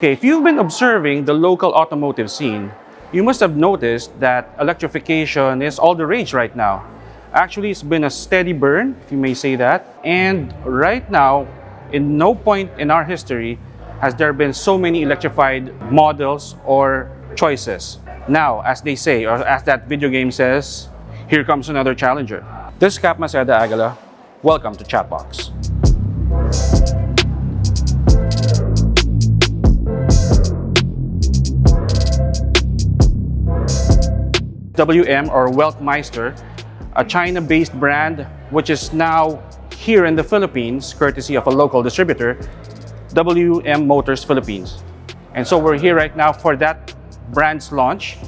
Okay, if you've been observing the local automotive scene, you must have noticed that electrification is all the rage right now. Actually, it's been a steady burn, if you may say that. And right now, in no point in our history has there been so many electrified models or choices. Now, as they say, or as that video game says, here comes another challenger. This is Cap Maceda Aguila. Welcome to Chatbox. WM or Weltmeister, a China-based brand which is now here in the Philippines, courtesy of a local distributor, WM Motors Philippines. And so we're here right now for that brand's launch,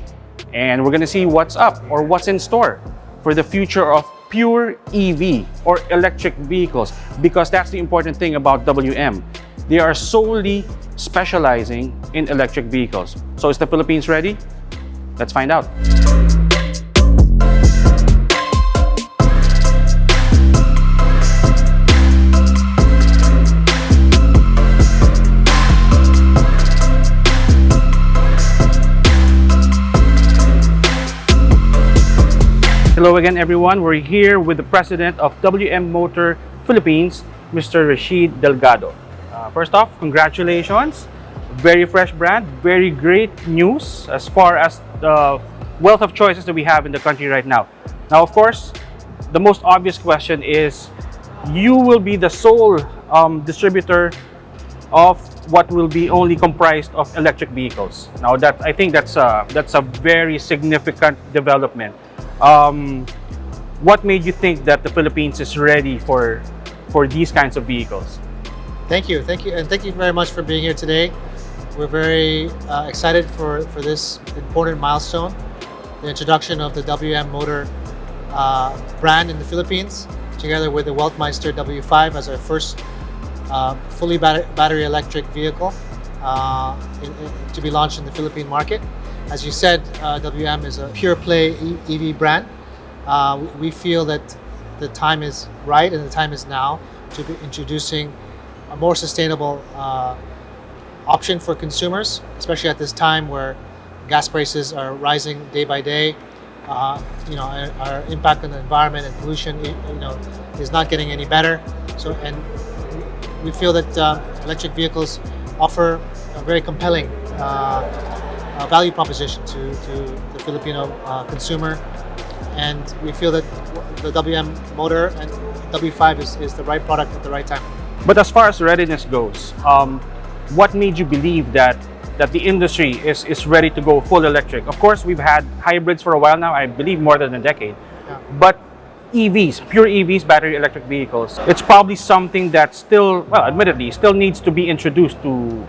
and we're gonna see what's up or what's in store for the future of pure EV or electric vehicles, because that's the important thing about WM. They are solely specializing in electric vehicles. So is the Philippines ready? Let's find out. Hello again, everyone. We're here with the president of WM Motor Philippines, Mr. Rashid Delgado. First off, congratulations. Very fresh brand, very great news as far as the wealth of choices that we have in the country right now. Now, of course, the most obvious question is, you will be the sole distributor of what will be only comprised of electric vehicles. Now, I think that's a very significant development. What made you think that the Philippines is ready for these kinds of vehicles? Thank you, and thank you very much for being here today. We're very excited for this important milestone, the introduction of the WM Motor brand in the Philippines, together with the Weltmeister W5 as our first fully battery electric vehicle to be launched in the Philippine market. As you said, WM is a pure play EV brand. We feel that the time is right and the time is now to be introducing a more sustainable option for consumers, especially at this time where gas prices are rising day by day. Our impact on the environment and pollution, is not getting any better. And we feel that electric vehicles offer a very compelling value proposition to the Filipino consumer, and we feel that the WM Motor and W5 is the right product at the right time. But as far as readiness goes, what made you believe that the industry is ready to go full electric? Of course, we've had hybrids for a while now, I believe more than a decade. Yeah. But EVs, pure EVs, battery electric vehicles, it's probably something that still, well, admittedly, still needs to be introduced to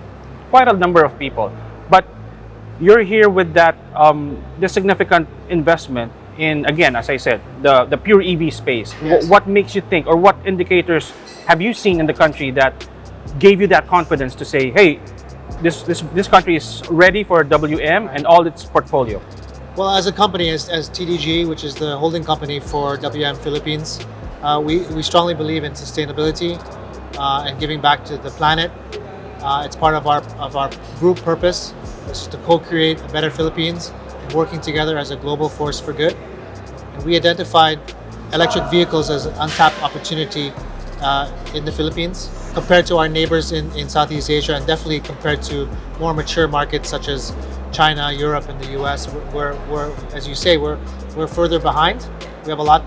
quite a number of people. But you're here with that the significant investment in, again, as I said, the pure EV space. Yes. What makes you think, or what indicators have you seen in the country that gave you that confidence to say, hey, this country is ready for WM and all its portfolio? Well, as a company, as TDG, which is the holding company for WM Philippines, we strongly believe in sustainability and giving back to the planet. It's part of our group purpose, which is to co-create a better Philippines and working together as a global force for good. And we identified electric vehicles as an untapped opportunity in the Philippines compared to our neighbors in Southeast Asia, and definitely compared to more mature markets such as China, Europe, and the US. We're as you say, we're further behind. We have a lot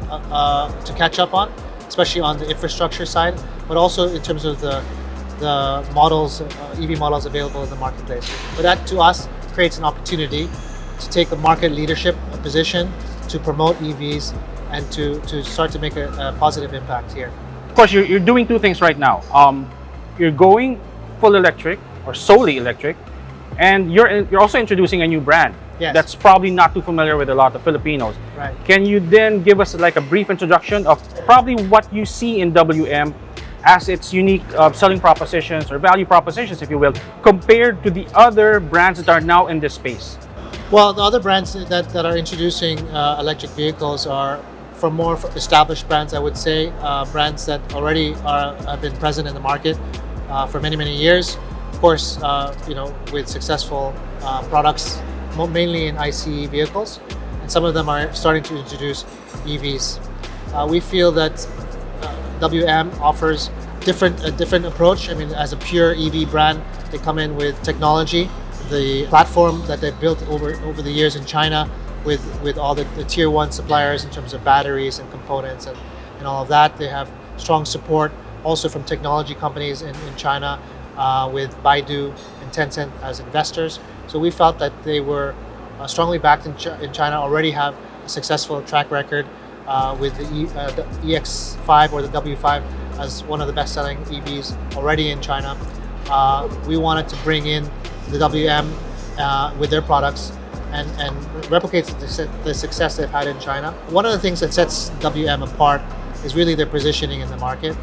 to catch up on, especially on the infrastructure side, but also in terms of the models, EV models available in the marketplace. But that, to us, creates an opportunity to take a market leadership position, to promote EVs, and to start to make a positive impact here. Of course, you're doing two things right now. You're going full electric or solely electric, and you're also introducing a new brand. Yes. That's probably not too familiar with a lot of Filipinos. Right. Can you then give us like a brief introduction of probably what you see in WM as its unique selling propositions or value propositions, if you will, compared to the other brands that are now in this space? Well, the other brands that are introducing electric vehicles are from more established brands, I would say, brands that already have been present in the market for many, many years. Of course, with successful products, mainly in ICE vehicles, and some of them are starting to introduce EVs. We feel that WM offers a different approach. I mean, as a pure EV brand, they come in with technology, the platform that they've built over the years in China with all the tier one suppliers in terms of batteries and components and all of that. They have strong support also from technology companies in China with Baidu and Tencent as investors. So we felt that they were strongly backed in China, already have a successful track record with the EX5 or the W5 as one of the best-selling EVs already in China. We wanted to bring in the WM with their products and replicate the success they've had in China. One of the things that sets WM apart is really their positioning in the market.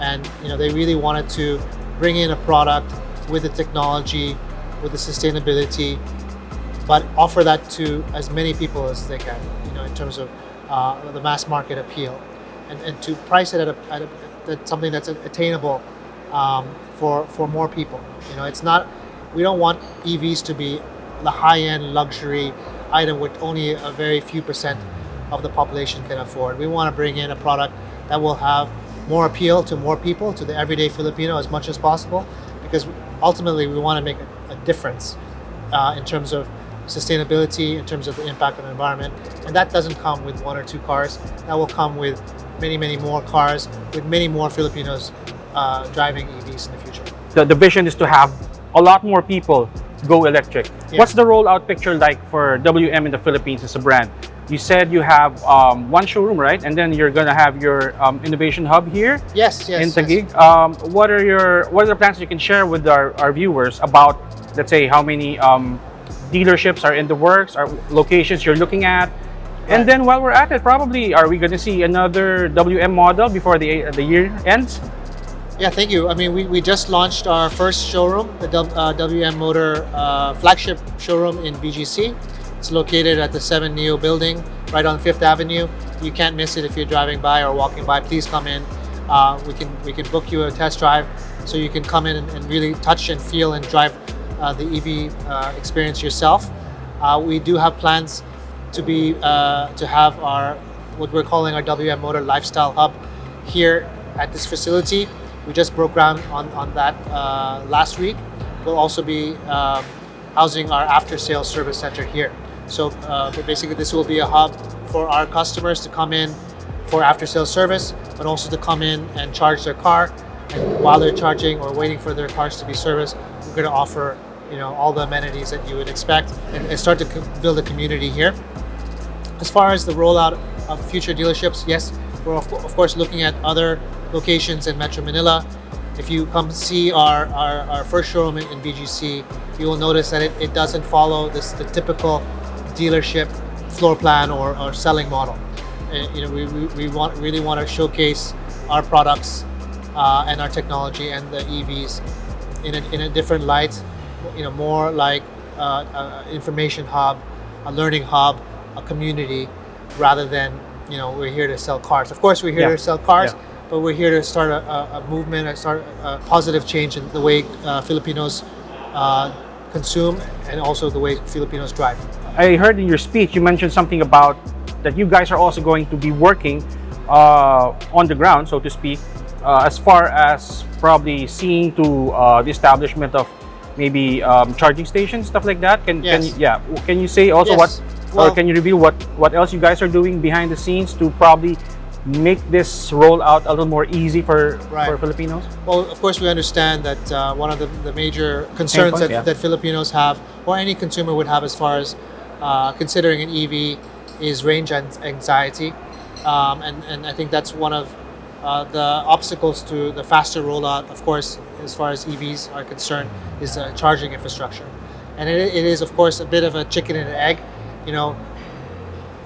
And they really wanted to bring in a product with the technology, with the sustainability, but offer that to as many people as they can, in terms of the mass market appeal, and to price it at something that's attainable for more people. It's not, we don't want EVs to be the high-end luxury item which only a very few percent of the population can afford. We want to bring in a product that will have more appeal to more people, to the everyday Filipino as much as possible, because ultimately we want to make a difference in terms of sustainability, in terms of the impact on the environment. And that doesn't come with one or two cars. That will come with many, many more cars, with many more Filipinos driving EVs in the future. The vision is to have a lot more people go electric. Yeah. What's the rollout picture like for WM in the Philippines as a brand? You said you have one showroom, right? And then you're gonna have your innovation hub here. Yes, in Taguig. Yes. What are the plans you can share with our viewers about, let's say, how many dealerships are in the works, or locations you're looking at? And then while we're at it, probably, are we going to see another WM model before the year ends? Yeah, thank you. I mean, we just launched our first showroom, the WM Motor flagship showroom in BGC. It's located at the 7 Neo building, right on 5th Avenue. You can't miss it if you're driving by or walking by. Please come in. We can book you a test drive, so you can come in and really touch and feel and drive the EV experience yourself. We do have plans to have what we're calling our WM Motor Lifestyle Hub here at this facility. We just broke ground on that last week. We'll also be housing our after-sales service center here. So basically this will be a hub for our customers to come in for after-sales service, but also to come in and charge their car. And while they're charging or waiting for their cars to be serviced, we're going to offer all the amenities that you would expect and start to build a community here. As far as the rollout of future dealerships, yes, we're of course looking at other locations in Metro Manila. If you come see our first showroom in BGC, you will notice that it doesn't follow the typical dealership floor plan or selling model. We really want to showcase our products and our technology and the EVs in a different light. More like information hub, a learning hub, a community, rather than we're here to sell cars. Of course, we're here to sell cars, but we're here to start a movement, start a positive change in the way Filipinos consume and also the way Filipinos drive. I heard in your speech you mentioned something about that you guys are also going to be working on the ground, so to speak, as far as probably seeing to the establishment of maybe charging stations, stuff like that. Can you say also or can you reveal what else you guys are doing behind the scenes to probably make this rollout a little more easy for Filipinos? Well, of course, we understand that one of the major concerns that Filipinos have, or any consumer would have as far as considering an EV, is range anxiety. And I think that's one of the obstacles to the faster rollout, of course, as far as EVs are concerned, is charging infrastructure. And it is, of course, a bit of a chicken and an egg.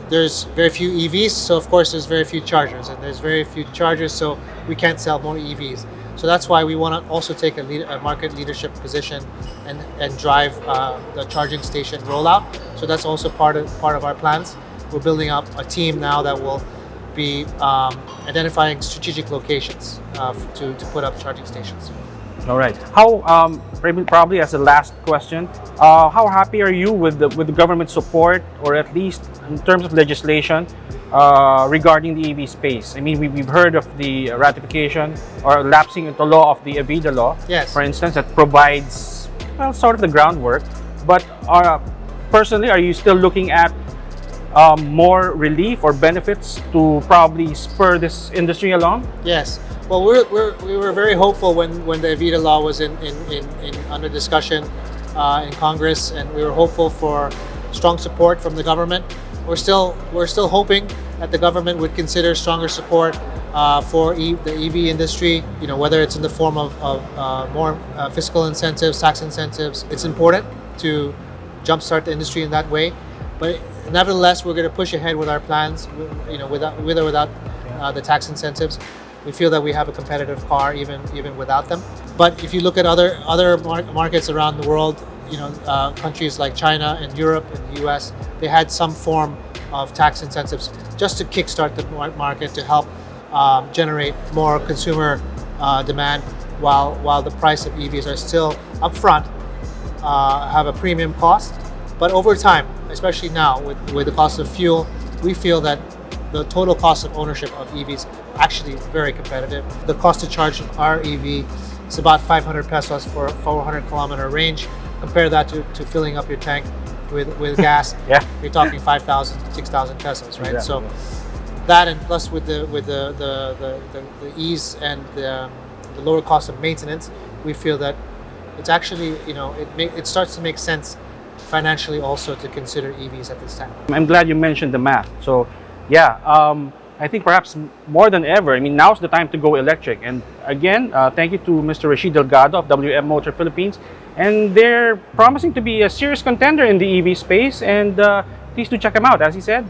There's very few EVs, so of course there's very few chargers, and there's very few chargers, so we can't sell more EVs. So that's why we want to also take a market leadership position and drive the charging station rollout. So that's also part of our plans. We're building up a team now that will be identifying strategic locations to put up charging stations. All right. How probably as a last question, how happy are you with the government support, or at least in terms of legislation regarding the EV space? I mean, we've heard of the ratification or lapsing into law of the Avida law, Yes. for instance, that provides sort of the groundwork. But personally, are you still looking at more relief or benefits to probably spur this industry along? Yes. Well, we were very hopeful when the Avida law was in under discussion in Congress, and we were hopeful for strong support from the government. We're still hoping that the government would consider stronger support for the EV industry. You know, whether it's in the form of more fiscal incentives, tax incentives. It's important to jumpstart the industry in that way, but nevertheless, we're going to push ahead with our plans. You know, with or without the tax incentives. We feel that we have a competitive car even without them. But if you look at other markets around the world, you know, countries like China and Europe and the US, they had some form of tax incentives just to kickstart the market, to help generate more consumer demand, while the price of EVs are still upfront, have a premium cost. But over time, especially now with the cost of fuel, we feel that the total cost of ownership of EVs actually very competitive. The cost to charge our EV is about 500 pesos for a 400 kilometer range. Compare that to filling up your tank with gas. Yeah. You're talking 5,000, 6,000 pesos, right? Exactly. So that, and plus with the ease and the lower cost of maintenance, we feel that it's actually, you know, it starts to make sense financially also to consider EVs at this time. I'm glad you mentioned the math. So yeah, I think perhaps more than ever, I mean, now's the time to go electric. And again, thank you to Mr. Rashid Delgado of WM Motor Philippines. And they're promising to be a serious contender in the EV space. And please do check them out. As he said,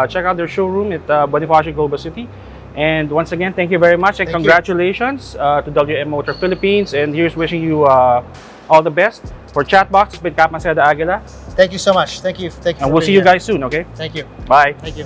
check out their showroom at Bonifacio, Global City. And once again, thank you very much, and congratulations to WM Motor Philippines. And here's wishing you all the best. For Chatbox, it's been Cap Maceda Aguila. Thank you so much. Thank you. And we'll see you guys soon, okay? Thank you. Bye. Thank you.